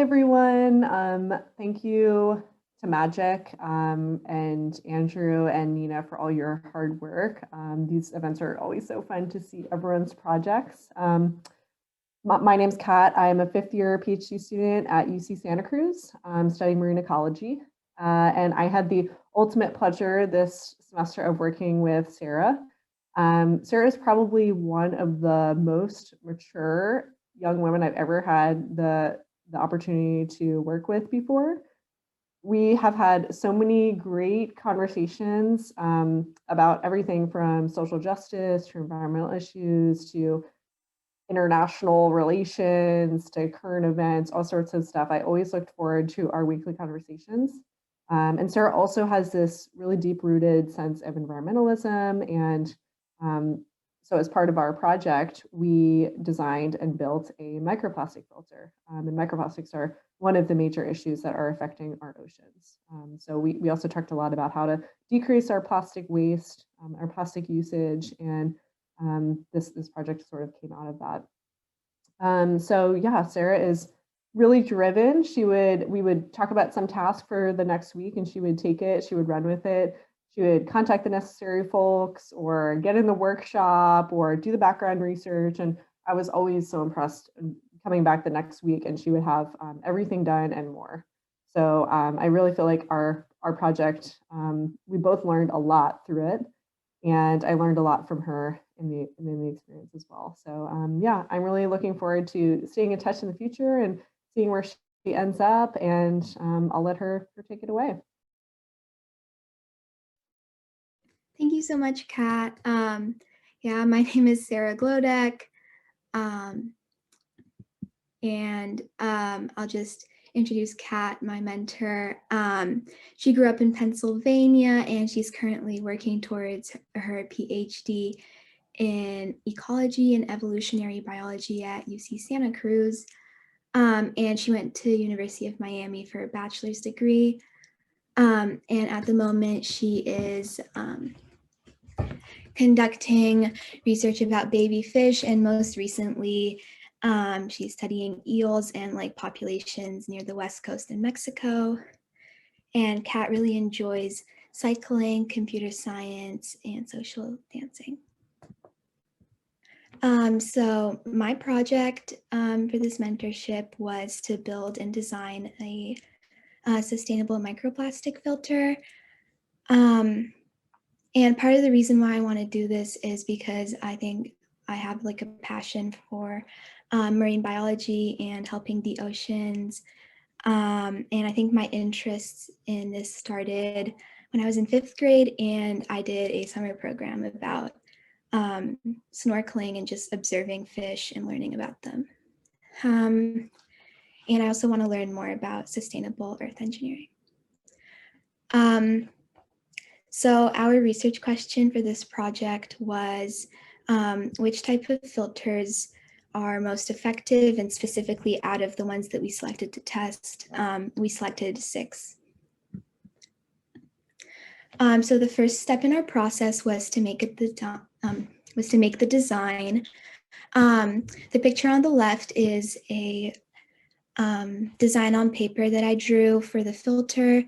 everyone. Thank you to Magic and Andrew and Nina for all your hard work. These events are always so fun to see everyone's projects. My name's Kat. I'm a fifth year PhD student at UC Santa Cruz. I'm studying marine ecology. And I had the ultimate pleasure this semester of working with Sarah. Sarah is probably one of the most mature young women I've ever had the opportunity to work with before. We have had so many great conversations about everything from social justice to environmental issues to international relations to current events, all sorts of stuff. I always looked forward to our weekly conversations. And Sarah also has this really deep rooted sense of environmentalism. And so, as part of our project, we designed and built a microplastic filter. And microplastics are one of the major issues that are affecting our oceans. So, we also talked a lot about how to decrease our plastic waste, our plastic usage, and this project sort of came out of that. So yeah, Sarah is really driven. We would talk about some task for the next week and she would take it, she would run with it. She would contact the necessary folks or get in the workshop or do the background research. And I was always so impressed coming back the next week and she would have everything done and more. So I really feel like our project, we both learned a lot through it. And I learned a lot from her in the experience as well. So yeah, I'm really looking forward to staying in touch in the future and seeing where she ends up. And I'll let her take it away. Thank you so much, Kat. Yeah, my name is Sarah Glodek. And I'll just introduce Kat, my mentor. She grew up in Pennsylvania and she's currently working towards her PhD in ecology and evolutionary biology at UC Santa Cruz. And she went to University of Miami for a bachelor's degree. And at the moment she is conducting research about baby fish, and most recently she's studying eels and like populations near the west coast in Mexico. And Kat really enjoys cycling, computer science, and social dancing. So my project for this mentorship was to build and design a sustainable microplastic filter. And part of the reason why I want to do this is because I think I have like a passion for marine biology and helping the oceans. And I think my interests in this started when I was in 5th grade and I did a summer program about snorkeling and just observing fish and learning about them. And I also want to learn more about sustainable earth engineering. So our research question for this project was which type of filters are most effective, and specifically out of the ones that we selected to test, we selected 6. So the first step in our process was to make the design. The picture on the left is a design on paper that I drew for the filter.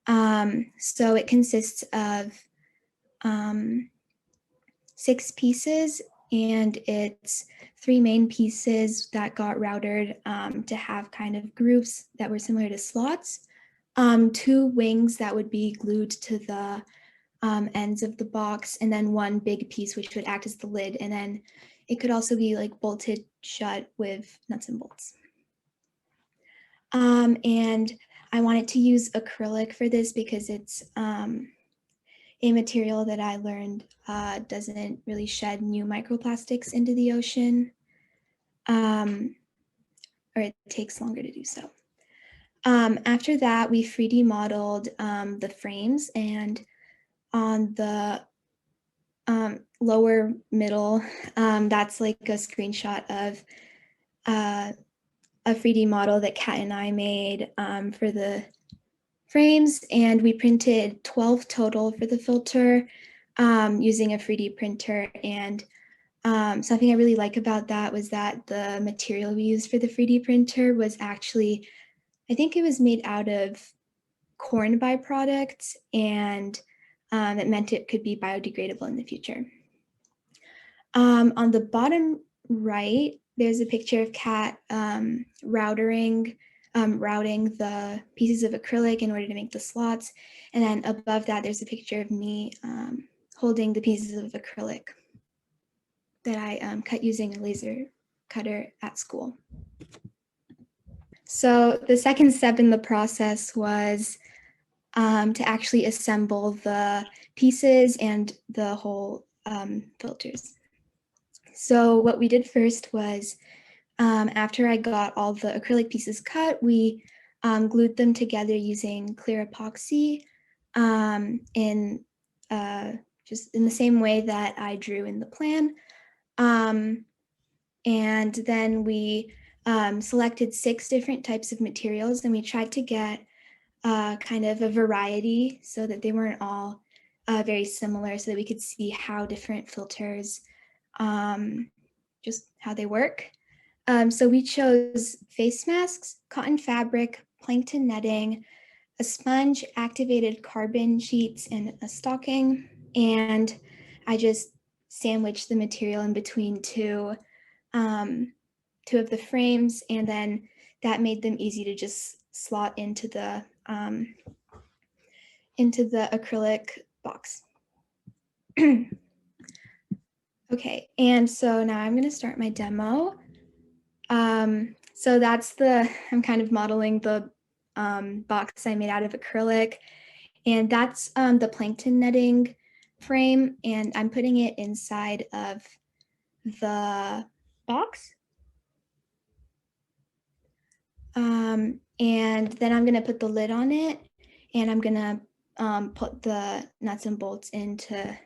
So it consists of 6 pieces, and it's 3 main pieces that got routed to have kind of grooves that were similar to slots, 2 wings that would be glued to the ends of the box, and then 1 big piece which would act as the lid, and then it could also be like bolted shut with nuts and bolts. And I wanted to use acrylic for this because it's a material that I learned doesn't really shed new microplastics into the ocean, or it takes longer to do so. After that, we 3D modeled the frames, and on the lower middle, that's like a screenshot of a 3D model that Kat and I made for the frames, and we printed 12 total for the filter using a 3D printer. And something I really like about that was that the material we used for the 3D printer was actually I think it was made out of corn byproducts, and it meant it could be biodegradable in the future. On the bottom right, there's a picture of Kat routing the pieces of acrylic in order to make the slots. And then above that, there's a picture of me holding the pieces of acrylic that I cut using a laser cutter at school. So the second step in the process was to actually assemble the pieces and the whole filters. So what we did first was, after I got all the acrylic pieces cut, we glued them together using clear epoxy in just in the same way that I drew in the plan. And then we selected 6 different types of materials, and we tried to get kind of a variety so that they weren't all very similar, so that we could see how different filters, just how they work. So we chose face masks, cotton fabric, plankton netting, a sponge, activated carbon sheets, and a stocking. And I just sandwiched the material in between two of the frames, and then that made them easy to just slot into the acrylic box. Okay, and so now I'm going to start my demo. So that's I'm kind of modeling the box I made out of acrylic, and that's the plankton netting frame, and I'm putting it inside of the box. And then I'm gonna put the lid on it, and I'm gonna put the nuts and bolts in to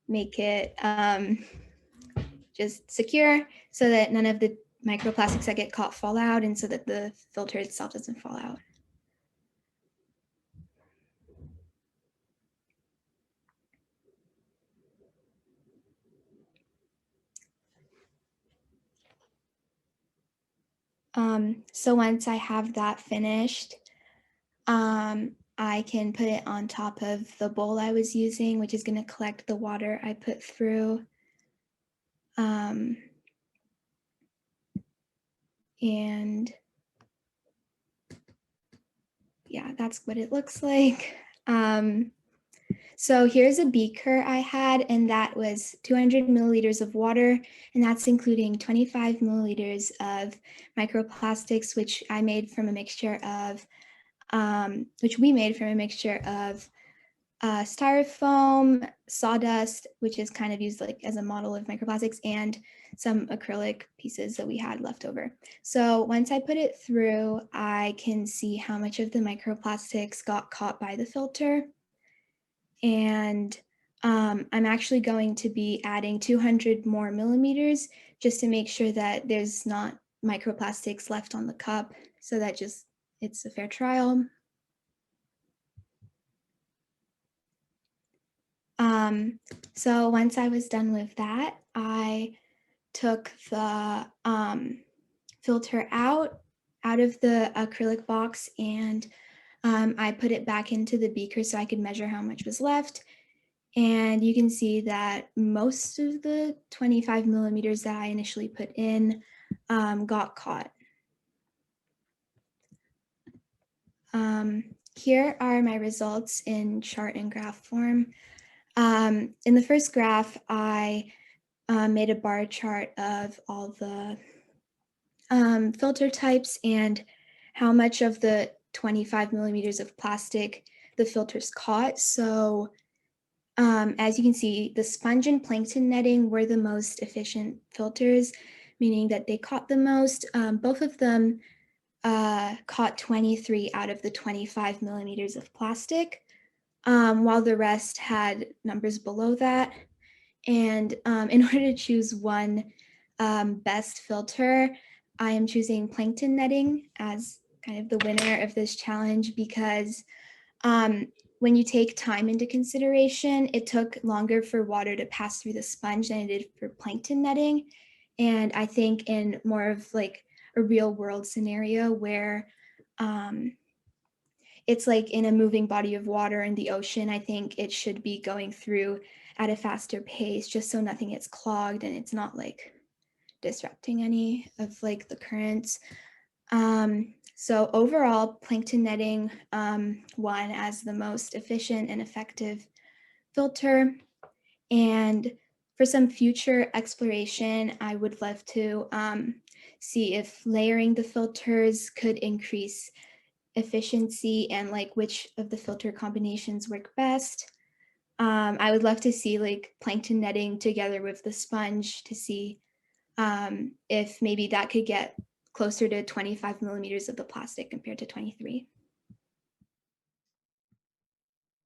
make it just secure, so that none of the microplastics that get caught fall out, and so that the filter itself doesn't fall out. So once I have that finished, I can put it on top of the bowl I was using, which is going to collect the water I put through. And yeah, that's what it looks like. So here's a beaker I had, and that was 200 milliliters of water, and that's including 25 milliliters of microplastics, which I made from a mixture of, styrofoam, sawdust, which is kind of used like as a model of microplastics, and some acrylic pieces that we had left over. So once I put it through, I can see how much of the microplastics got caught by the filter. And I'm actually going to be adding 200 more millimeters just to make sure that there's not microplastics left on the cup, so that it's a fair trial. So once I was done with that, I took the filter out of the acrylic box, and I put it back into the beaker so I could measure how much was left. And you can see that most of the 25 millimeters that I initially put in got caught. Here are my results in chart and graph form. In the first graph, I made a bar chart of all the filter types and how much of the 25 millimeters of plastic the filters caught. So as you can see, the sponge and plankton netting were the most efficient filters, meaning that they caught the most. Both of them caught 23 out of the 25 millimeters of plastic, while the rest had numbers below that. And in order to choose one best filter, I am choosing plankton netting as kind of the winner of this challenge, because when you take time into consideration, it took longer for water to pass through the sponge than it did for plankton netting. And I think in more of like a real world scenario where it's like in a moving body of water in the ocean. I think it should be going through at a faster pace just so nothing gets clogged and it's not like disrupting any of like the currents. So overall, plankton netting won as the most efficient and effective filter. And for some future exploration, I would love to see if layering the filters could increase efficiency and like which of the filter combinations work best. I would love to see like plankton netting together with the sponge to see if maybe that could get closer to 25 millimeters of the plastic compared to 23.